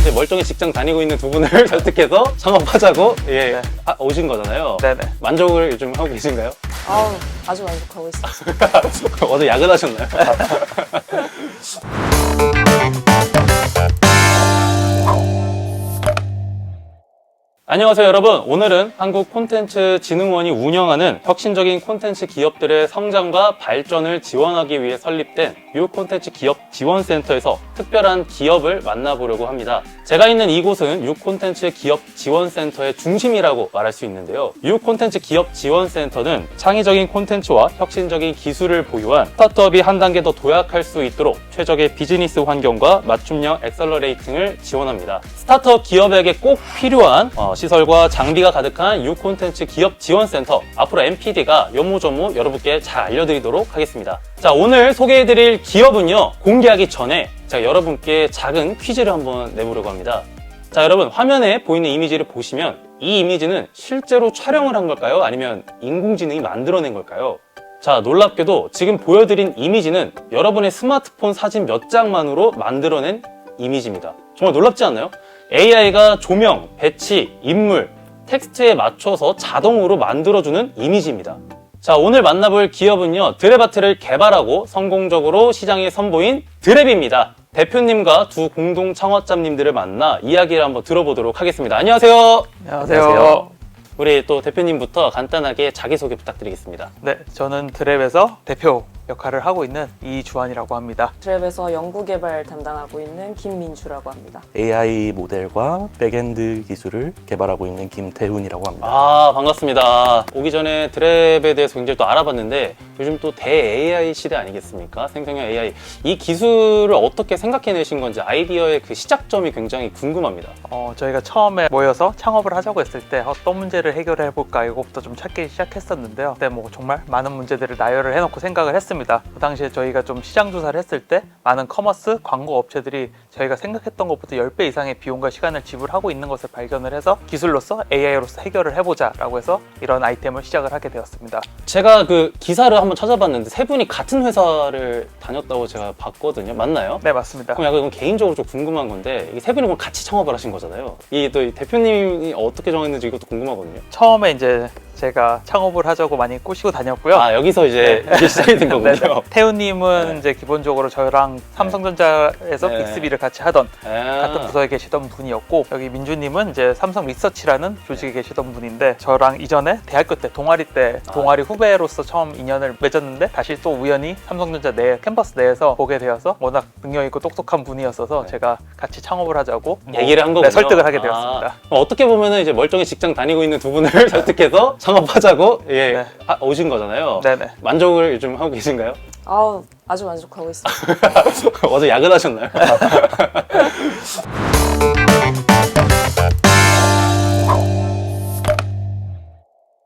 이제 멀쩡히 직장 다니고 있는 두 분을 설득해서 창업하자고 오신 거잖아요. 네네. 만족을 요즘 하고 계신가요? 아주 만족하고 있습니다. 어제 야근하셨나요? 안녕하세요 여러분. 오늘은 한국콘텐츠진흥원이 운영하는 혁신적인 콘텐츠 기업들의 성장과 발전을 지원하기 위해 설립된 유콘텐츠 기업 지원센터에서 특별한 기업을 만나보려고 합니다. 제가 있는 이곳은 유콘텐츠 기업 지원센터의 중심이라고 말할 수 있는데요. 유콘텐츠 기업 지원센터는 창의적인 콘텐츠와 혁신적인 기술을 보유한 스타트업이 한 단계 더 도약할 수 있도록 최적의 비즈니스 환경과 맞춤형 엑셀러레이팅을 지원합니다. 스타트업 기업에게 꼭 필요한 시설과 장비가 가득한 유콘텐츠 기업 지원센터, 앞으로 MPD가 요모조모 여러분께 잘 알려드리도록 하겠습니다. 자, 오늘 소개해드릴 기업은요, 공개하기 전에 제가 여러분께 작은 퀴즈를 한번 내보려고 합니다. 자, 여러분 화면에 보이는 이미지를 보시면 이 이미지는 실제로 촬영을 한 걸까요? 아니면 인공지능이 만들어낸 걸까요? 자, 놀랍게도 지금 보여드린 이미지는 여러분의 스마트폰 사진 몇 장만으로 만들어낸 이미지입니다. 정말 놀랍지 않나요? AI가 조명, 배치, 인물, 텍스트에 맞춰서 자동으로 만들어주는 이미지입니다. 자, 오늘 만나볼 기업은요, 드랩아트를 개발하고 성공적으로 시장에 선보인 드랩입니다. 대표님과 두 공동 창업자님들을 만나 이야기를 한번 들어보도록 하겠습니다. 안녕하세요. 안녕하세요. 우리 또 대표님부터 간단하게 자기소개 부탁드리겠습니다. 네, 저는 드랩에서 대표 역할을 하고 있는 이주환이라고 합니다. 드랩에서 연구개발 담당하고 있는 김민주라고 합니다. AI 모델과 백엔드 기술을 개발하고 있는 김태훈이라고 합니다. 반갑습니다. 오기 전에 드랩에 대해서 굉장히 또 알아봤는데 요즘 또 대-AI 시대 아니겠습니까? 생성형 AI. 이 기술을 어떻게 생각해내신 건지 아이디어의 그 시작점이 굉장히 궁금합니다. 저희가 처음에 모여서 창업을 하자고 했을 때 어떤 문제를 해결해 볼까 이거부터 좀 찾기 시작했었는데요. 그때 뭐 정말 많은 문제들을 나열을 해놓고 생각을 했습니다. 그 당시에 저희가 좀 시장 조사를 했을 때 많은 커머스 광고 업체들이 저희가 생각했던 것보다 10배 이상의 비용과 시간을 지불하고 있는 것을 발견을 해서 기술로서 AI로서 해결을 해보자 라고 해서 이런 아이템을 시작을 하게 되었습니다. 제가 그 기사를 한번 찾아봤는데 세 분이 같은 회사를 다녔다고 제가 봤거든요. 맞나요? 네, 맞습니다. 그럼 약간 이건 개인적으로 좀 궁금한 건데 이게 세 분이 그럼 같이 창업을 하신 거잖아요. 이 또 대표님이 어떻게 정했는지 이것도 궁금하거든요. 처음에 이제 제가 창업을 하자고 많이 꼬시고 다녔고요. 여기서 이제 이게 시작이 된 거군요. 태훈님은 이제 기본적으로 저랑 삼성전자에서 빅스비를 같이 하던 같은 부서에 계시던 분이었고, 여기 민주님은 이제 삼성 리서치라는 조직에 계시던 분인데, 저랑 이전에 대학교 때 동아리 후배로서 처음 인연을 맺었는데 다시 또 우연히 삼성전자 내 캠퍼스 내에서 보게 되어서 워낙 능력 있고 똑똑한 분이었어서 제가 같이 창업을 하자고 얘기를 한 거군요. 설득을 하게 되었습니다. 어떻게 보면은 이제 멀쩡히 직장 다니고 있는 두 분을 설득해서 창업하자고 오신 거잖아요. 네네. 만족을 요즘 하고 계신가요? 아주 만족하고 있습니다. 어제 야근하셨나요?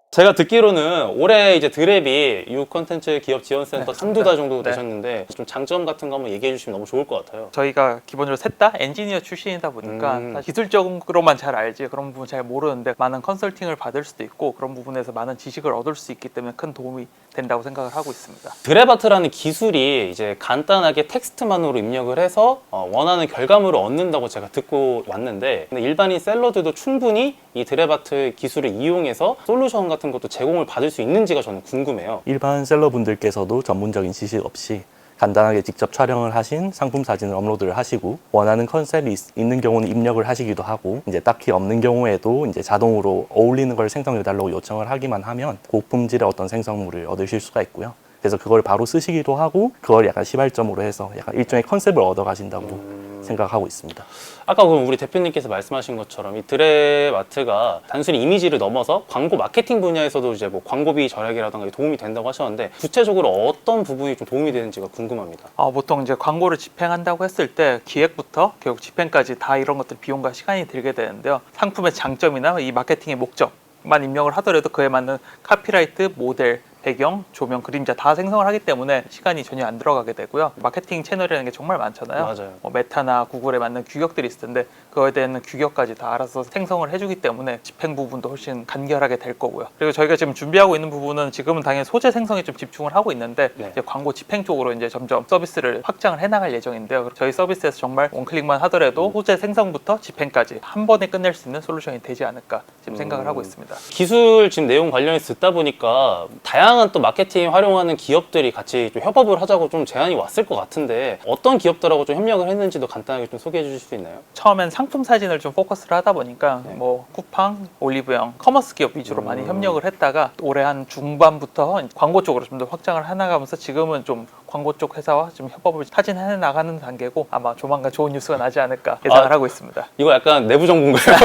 제가 듣기로는 올해 이제 드랩이 유콘텐츠 기업 지원센터 한두 달 정도 되셨는데 좀 장점 같은 거 한번 얘기해 주시면 너무 좋을 것 같아요. 저희가 기본적으로 셋 다 엔지니어 출신이다 보니까 기술적으로만 잘 알지 그런 부분 잘 모르는데 많은 컨설팅을 받을 수도 있고 그런 부분에서 많은 지식을 얻을 수 있기 때문에 큰 도움이 된다고 생각을 하고 있습니다. 드랩아트라는 기술이 이제 간단하게 텍스트만으로 입력을 해서 원하는 결과물을 얻는다고 제가 듣고 왔는데, 근데 일반인 셀러들도 충분히 이 드랩아트 기술을 이용해서 솔루션 같은 것도 제공을 받을 수 있는지가 저는 궁금해요. 일반 셀러분들께서도 전문적인 지식 없이 간단하게 직접 촬영을 하신 상품 사진을 업로드를 하시고, 원하는 컨셉이 있는 경우는 입력을 하시기도 하고, 이제 딱히 없는 경우에도 이제 자동으로 어울리는 걸 생성해 달라고 요청을 하기만 하면 고품질의 어떤 생성물을 얻으실 수가 있고요. 그래서 그걸 바로 쓰시기도 하고, 그걸 약간 시발점으로 해서 약간 일종의 컨셉을 얻어 가신다고 생각하고 있습니다. 아까 그럼 우리 대표님께서 말씀하신 것처럼 이 드랩아트가 단순히 이미지를 넘어서 광고 마케팅 분야에서도 이제 뭐 광고비 절약이라든가 도움이 된다고 하셨는데, 구체적으로 어떤 부분이 좀 도움이 되는지가 궁금합니다. 보통 이제 광고를 집행한다고 했을 때 기획부터 결국 집행까지 다 이런 것들 비용과 시간이 들게 되는데요. 상품의 장점이나 이 마케팅의 목적만 입력을 하더라도 그에 맞는 카피라이트, 모델, 배경, 조명, 그림자 다 생성을 하기 때문에 시간이 전혀 안 들어가게 되고요. 마케팅 채널이라는 게 정말 많잖아요. 맞아요. 메타나 구글에 맞는 규격들이 있을 텐데 그거에 대한 규격까지 다 알아서 생성을 해주기 때문에 집행 부분도 훨씬 간결하게 될 거고요. 그리고 저희가 지금 준비하고 있는 부분은 지금은 당연히 소재 생성에 좀 집중을 하고 있는데 네. 이제 광고 집행 쪽으로 이제 점점 서비스를 확장을 해나갈 예정인데요. 저희 서비스에서 정말 원클릭만 하더라도 소재 생성부터 집행까지 한 번에 끝낼 수 있는 솔루션이 되지 않을까 지금 생각을 하고 있습니다. 기술 지금 내용 관련해서 듣다 보니까 다양한 또 마케팅 활용하는 기업들이 같이 좀 협업을 하자고 좀 제안이 왔을 것 같은데 어떤 기업들하고 좀 협력을 했는지도 간단하게 좀 소개해 주실 수 있나요? 처음엔 상품 사진을 좀 포커스를 하다 보니까 네. 뭐 쿠팡, 올리브영, 커머스 기업 위주로 많이 협력을 했다가 올해 한 중반부터 광고 쪽으로 좀 더 확장을 해나가면서 지금은 좀 광고 쪽 회사와 좀 협업을 타진해 나가는 단계고 아마 조만간 좋은 뉴스가 나지 않을까 예상을 하고 있습니다. 이거 약간 내부 정보인가요?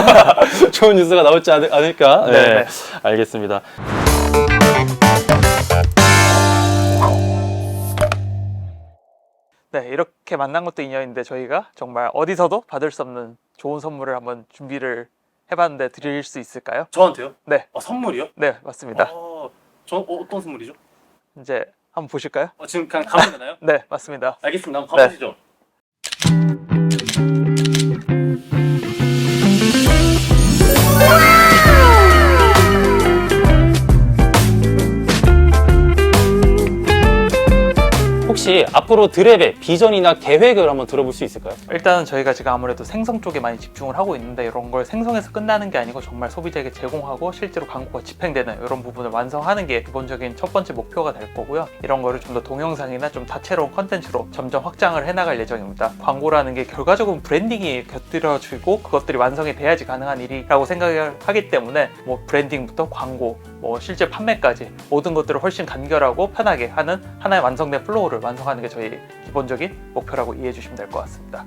좋은 뉴스가 나올지 않을까? 네. 알겠습니다. 네, 이렇게 만난 것도 인연인데 저희가 정말 어디서도 받을 수 없는 좋은 선물을 한번 준비를 해봤는데 드릴 수 있을까요? 저한테요? 네, 선물이요? 네 맞습니다. 어떤 선물이죠? 이제 한번 보실까요? 지금 그냥 가면 되나요? 네, 맞습니다. 알겠습니다. 한번 네. 가보시죠. 혹시 앞으로 드랩의 비전이나 계획을 한번 들어볼 수 있을까요? 일단은 저희가 지금 아무래도 생성 쪽에 많이 집중을 하고 있는데 이런 걸 생성해서 끝나는 게 아니고 정말 소비자에게 제공하고 실제로 광고가 집행되는 이런 부분을 완성하는 게 기본적인 첫 번째 목표가 될 거고요. 이런 거를 좀 더 동영상이나 좀 다채로운 컨텐츠로 점점 확장을 해나갈 예정입니다. 광고라는 게 결과적으로 브랜딩이 곁들여지고 그것들이 완성이 돼야지 가능한 일이라고 생각을 하기 때문에 뭐 브랜딩부터 광고, 뭐 실제 판매까지 모든 것들을 훨씬 간결하고 편하게 하는 하나의 완성된 플로우를 완성하는 게 저희 기본적인 목표라고 이해해 주시면 될 것 같습니다.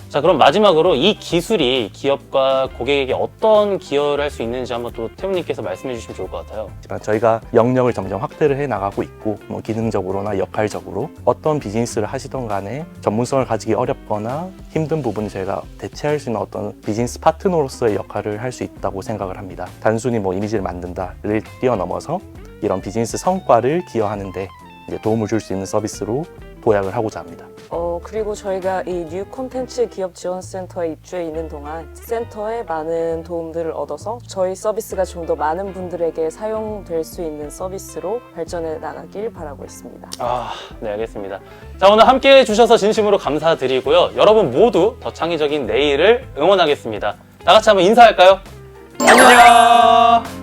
자, 그럼 마지막으로 이 기술이 기업과 고객에게 어떤 기여를 할 수 있는지 한번 또 태훈님께서 말씀해 주시면 좋을 것 같아요. 저희가 영역을 점점 확대를 해 나가고 있고 뭐 기능적으로나 역할적으로 어떤 비즈니스를 하시던 간에 전문성을 가지기 어렵거나 힘든 부분을 저희가 대체할 수 있는 어떤 비즈니스 파트너로서의 역할을 할 수 있다고 생각을 합니다. 단순히 뭐 이미지를 만든다를 뛰어넘어서 이런 비즈니스 성과를 기여하는데 이제 도움을 줄 수 있는 서비스로 도약을 하고자 합니다. 그리고 저희가 이 뉴 콘텐츠 기업 지원 센터에 입주해 있는 동안 센터에 많은 도움들을 얻어서 저희 서비스가 좀 더 많은 분들에게 사용될 수 있는 서비스로 발전해 나가길 바라고 있습니다. 네, 알겠습니다. 자, 오늘 함께 해주셔서 진심으로 감사드리고요. 여러분 모두 더 창의적인 내일을 응원하겠습니다. 다 같이 한번 인사할까요? 안녕!